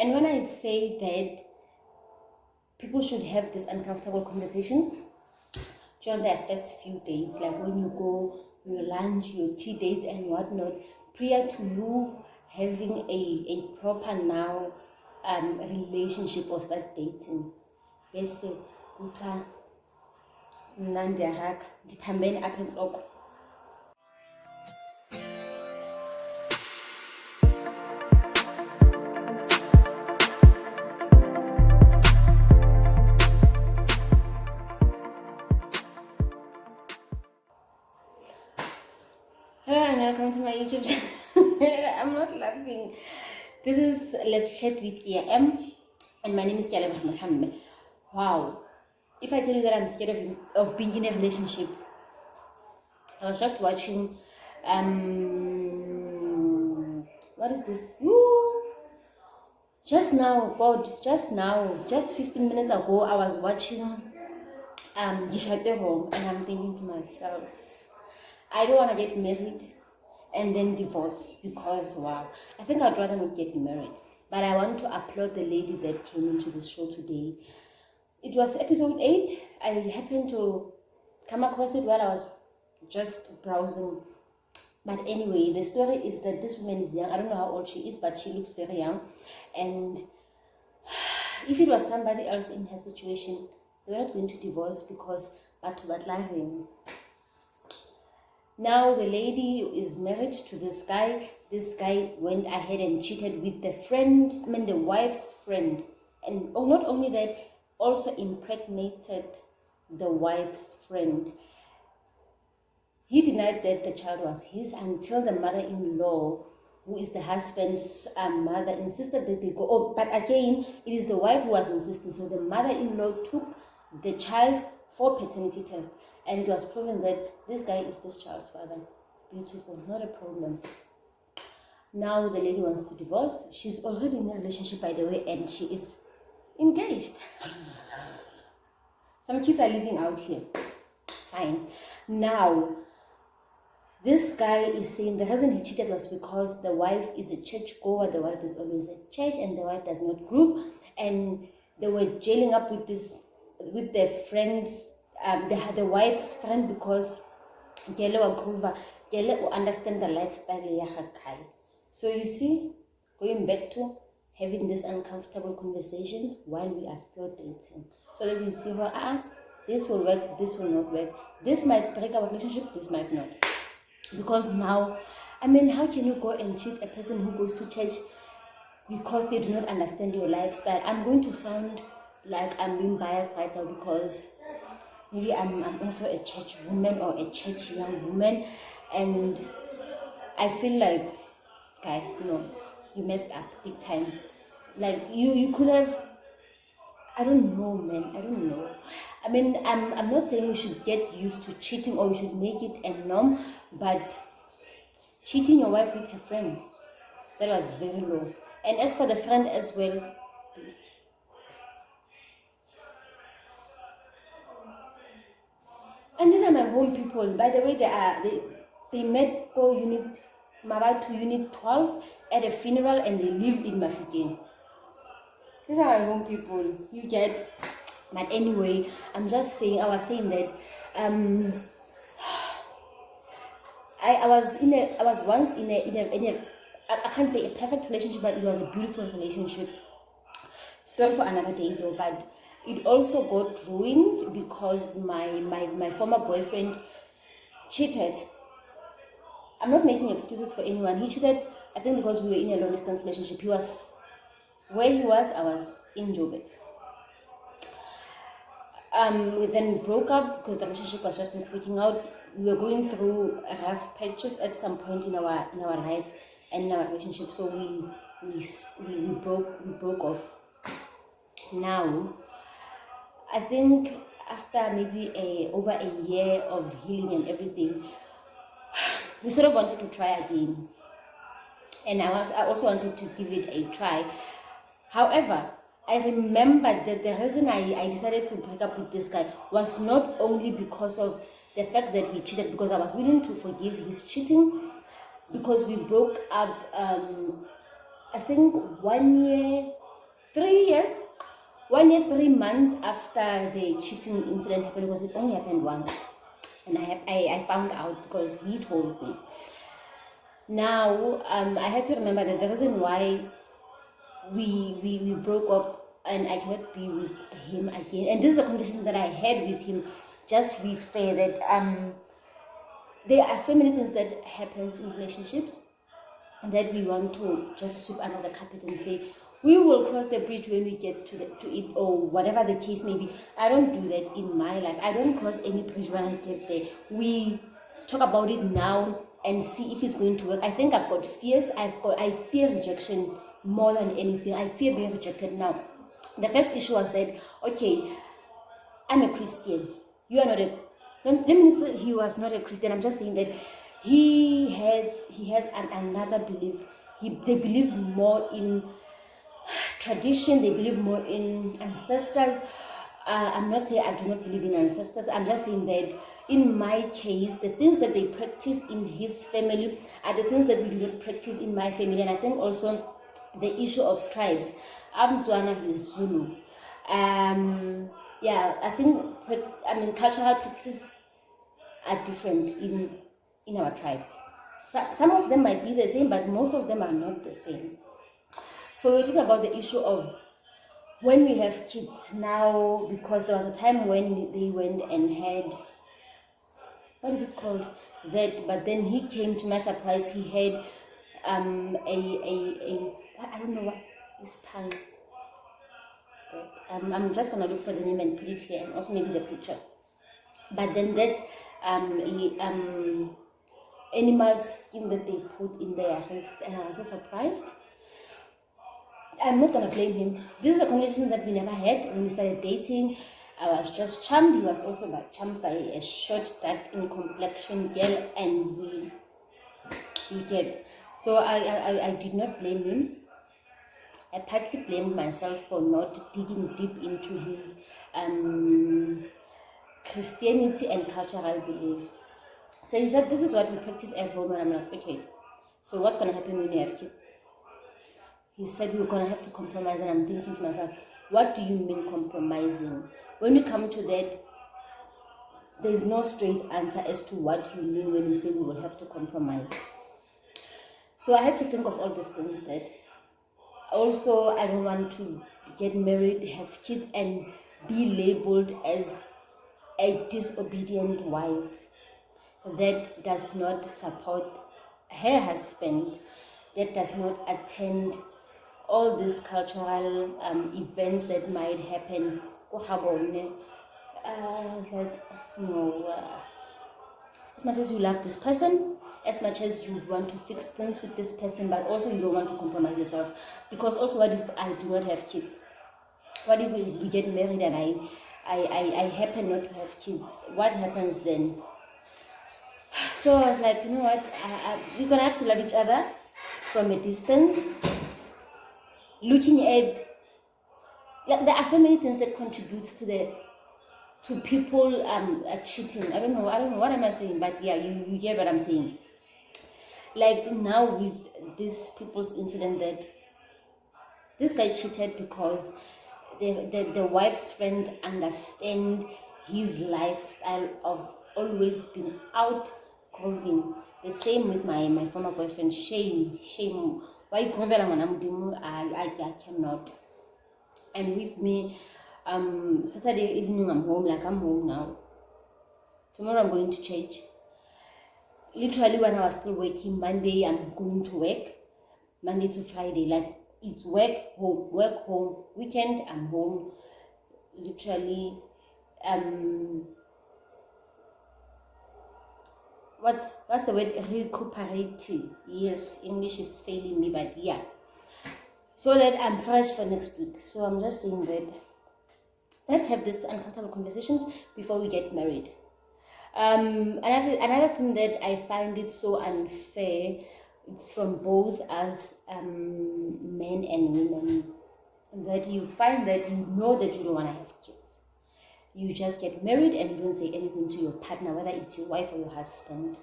And when I say that people should have these uncomfortable conversations during their first few dates, like when you go your lunch, your tea dates and whatnot, prior to you having a proper now relationship or start dating. Bese kuthiwa mna ndiyaraka ndiphambene apha entloko. Hello and welcome to my YouTube channel. I'm not laughing. This is Let's Chat with EM, and my name is Ngishade. Wow. If I tell you that I'm scared of being in a relationship, I was just watching, what is this? Woo! Just now, God, just 15 minutes ago, I was watching Ngishade, and I'm thinking to myself, I don't want to get married and then divorce because, wow, I think I'd rather not get married. But I want to applaud the lady that came into the show today. It was episode 8. I happened to come across it while I was just browsing. But anyway, the story is that this woman is young. I don't know how old she is, but she looks very young. And if it was somebody else in her situation, they were not going to divorce because now the lady is married to this guy. This guy went ahead and cheated with the wife's friend. And not only that, also impregnated the wife's friend. He denied that the child was his until the mother-in-law, who is the husband's mother, insisted that they go. Oh, but again, it is the wife who was insisting. So the mother-in-law took the child for paternity test. And it was proven that this guy is this child's father. Beautiful, not a problem. Now the lady wants to divorce. She's already in a relationship, by the way, and she is engaged. Some kids are living out here. Fine. Now, this guy is saying the reason he cheated was because the wife is a church goer. The wife is always at church, and the wife does not groove. And they were jailing up with their friends. The wife's friend, because Gele wa groover, Gele will understand the lifestyle ya Hakai. So you see, going back to having these uncomfortable conversations while we are still dating. So that we see her, this will work, this will not work. This might break our relationship, this might not. Because now, how can you go and cheat a person who goes to church because they do not understand your lifestyle? I'm going to sound like I'm being biased right now because maybe I'm also a church woman or a church young woman, and I feel like, guy, you messed up big time. Like you could have, I don't know, man. I don't know. I'm not saying we should get used to cheating or we should make it a norm, but cheating your wife with her friend, that was very low. And as for the friend as well, and these are my home people. By the way, they met go unit Mara to unit 12 at a funeral, and they lived in Mafikeng. These are my home people. You get. But anyway, I was saying that I was once in a I can't say a perfect relationship, but it was a beautiful relationship. Story for another day though, but it also got ruined because my former boyfriend cheated. I'm not making excuses for anyone. He cheated, I think, because we were in a long distance relationship. He was where he was, I was in Joburg. We then broke up because the relationship was just not working out. We were going through rough patches at some point in our life and in our relationship, so we broke off. Now, I think after maybe over a year of healing and everything, we sort of wanted to try again, and I also wanted to give it a try. However, I remember that the reason I decided to break up with this guy was not only because of the fact that he cheated, because I was willing to forgive his cheating, because we broke up I think 1 year 3 years, 1 year, 3 months after the cheating incident happened, because it only happened once. And I found out because he told me. Now, I had to remember that the reason why we broke up and I cannot be with him again, and this is a conversation that I had with him, just to be fair, that there are so many things that happens in relationships that we want to just sweep under the carpet and say we will cross the bridge when we get to it, or whatever the case may be. I don't do that in my life. I don't cross any bridge when I get there. We talk about it now and see if it's going to work. I think I've got fears. I fear rejection more than anything. I fear being rejected. Now, the first issue was that, okay, I'm a Christian. You are not a. Let me say he was not a Christian. I'm just saying that he has another belief. They believe more in tradition. They believe more in ancestors. I'm not saying I do not believe in ancestors. I'm just saying that in my case, the things that they practice in his family are the things that we do not practice in my family. And I think also the issue of tribes. I'm Tswana, he's Zulu. Yeah, I think cultural practices are different in our tribes. Some of them might be the same, but most of them are not the same. So we're talking about the issue of when we have kids now, because there was a time when they went and had, what is it called, that, but then he came, to my surprise, he had I don't know what is tongue. I'm just gonna look for the name and put it here, and also maybe the picture. But then that animal skin that they put in their wrist, and I was so surprised. I'm not gonna blame him. This is a conversation that we never had when we started dating. I was just charmed. He was also charmed by a short, dark in complexion girl, and we did. So I did not blame him. I partly blamed myself for not digging deep into his Christianity and cultural beliefs. So he said, this is what we practice at home, and I'm like, okay, so what's gonna happen when you have kids? He said we're gonna have to compromise, and I'm thinking to myself, what do you mean compromising? When you come to that, there's no straight answer as to what you mean when you say we will have to compromise. So I had to think of all these things, that also I don't want to get married, have kids, and be labeled as a disobedient wife that does not support her husband, that does not attend all these cultural events that might happen. It's like, no, as much as you love this person, as much as you want to fix things with this person, but also you don't want to compromise yourself. Because also, what if I do not have kids? What if we get married and I happen not to have kids? What happens then? So I was like, you know what, we're gonna have to love each other from a distance. Looking at, there are so many things that contribute to people cheating. I don't know what am I saying, but yeah, you get what I'm saying. Like now with this people's incident, that this guy cheated because the wife's friend understand his lifestyle of always being out grooving. The same with my former boyfriend. Shame. Why I cannot. And with me, Saturday evening I'm home, like I'm home now. Tomorrow I'm going to church. Literally when I was still working, Monday I'm going to work. Monday to Friday, like it's work home. Weekend I'm home. Literally, what's the word? Recuperating. Yes, English is failing me, but yeah. So that I'm fresh for next week. So I'm just saying that let's have these uncomfortable conversations before we get married. Another thing that I find it so unfair, it's from both us men and women, that you find that you know that you don't want to have kids. You just get married and you don't say anything to your partner, whether it's your wife or your husband.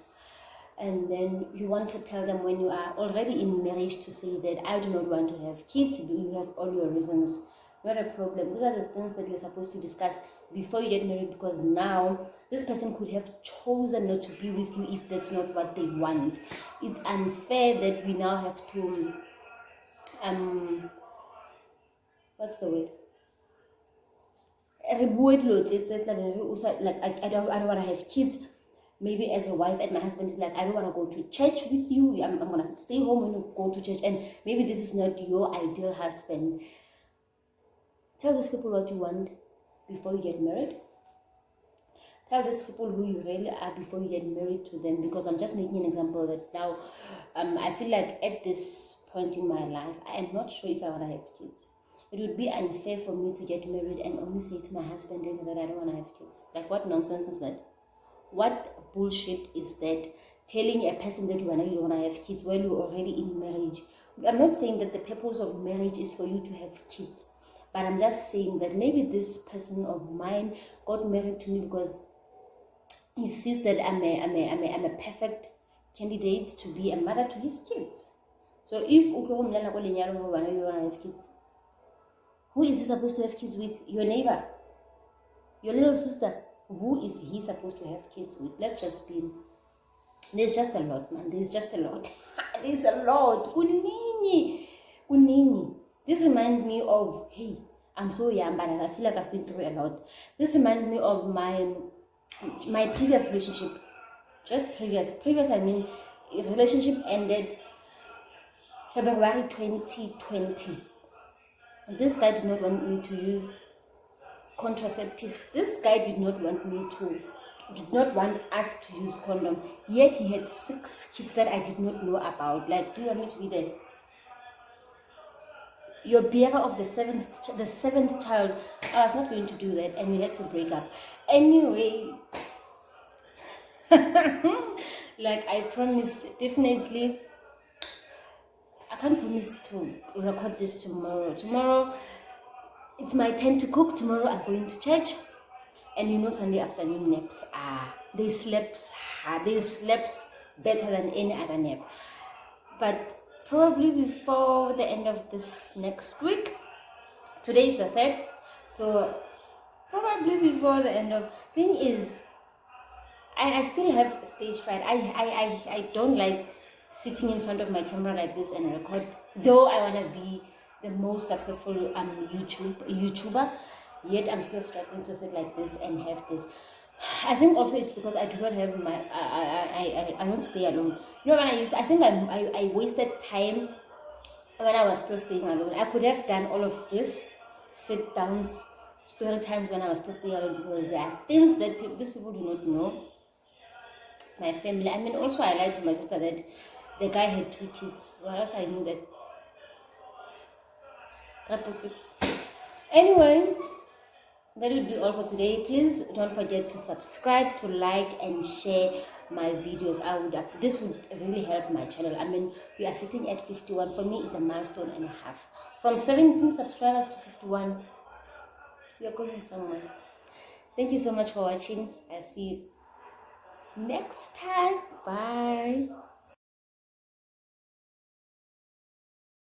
and then you want to tell them when you are already in marriage to say that I do not want to have kids. You have all your reasons. Not a problem. These are the things that you're supposed to discuss before you get married, because now this person could have chosen not to be with you if that's not what they want. It's unfair that we now have to what's the word? Like I don't want to have kids. Maybe as a wife, and my husband is like, I don't want to go to church with you. I'm going to stay home when you go to church. And maybe this is not your ideal husband. Tell these people what you want before you get married. Tell these people who you really are before you get married to them. Because I'm just making an example that now I feel like at this point in my life, I am not sure if I want to have kids. It would be unfair for me to get married and only say to my husband that I don't want to have kids. Like, what nonsense is that? What bullshit is that? Telling a person that you want to have kids while you're already in marriage. I'm not saying that the purpose of marriage is for you to have kids, but I'm just saying that maybe this person of mine got married to me because he sees that I'm a perfect candidate to be a mother to his kids. So if you want to have kids, who is he supposed to have kids with? Your neighbor, your little sister. Who is he supposed to have kids with? Let's just be. There's just a lot, man. There's just a lot. There's a lot. Kunini. This reminds me of, hey, I'm so young, but I feel like I've been through a lot. This reminds me of my previous relationship. Just previous. I mean, a relationship ended February 2020. This guy did not want me to use contraceptives. This guy did not want us to use condom. Yet he had 6 kids that I did not know about. Like, do you want me to be your bearer of the seventh child? I was not going to do that, and we had to break up. Anyway, like I promised, definitely. I can't promise to record this tomorrow. Tomorrow, it's my turn to cook. Tomorrow, I'm going to church. And you know, Sunday afternoon naps, they slept better than any other nap. But probably before the end of this next week, today is the 3rd, so probably before the end of, thing is, I still have stage fright. I don't like sitting in front of my camera like this and record, though I want to be the most successful YouTuber. Yet I'm still struggling to sit like this and have this. I think also it's because I do not have my I don't stay alone. You know, when I wasted time when I was still staying alone. I could have done all of this sit downs, story times when I was still staying alone, because there are things that these people do not know. My family. I mean, also I lied to my sister that the guy had 2 kids. Well, else I knew that. 6. Anyway, that would be all for today. Please don't forget to subscribe, to like, and share my videos. This would really help my channel. I mean, we are sitting at 51. For me, it's a milestone and a half. From 17 subscribers to 51, we are going somewhere. Thank you so much for watching. I'll see you next time. Bye.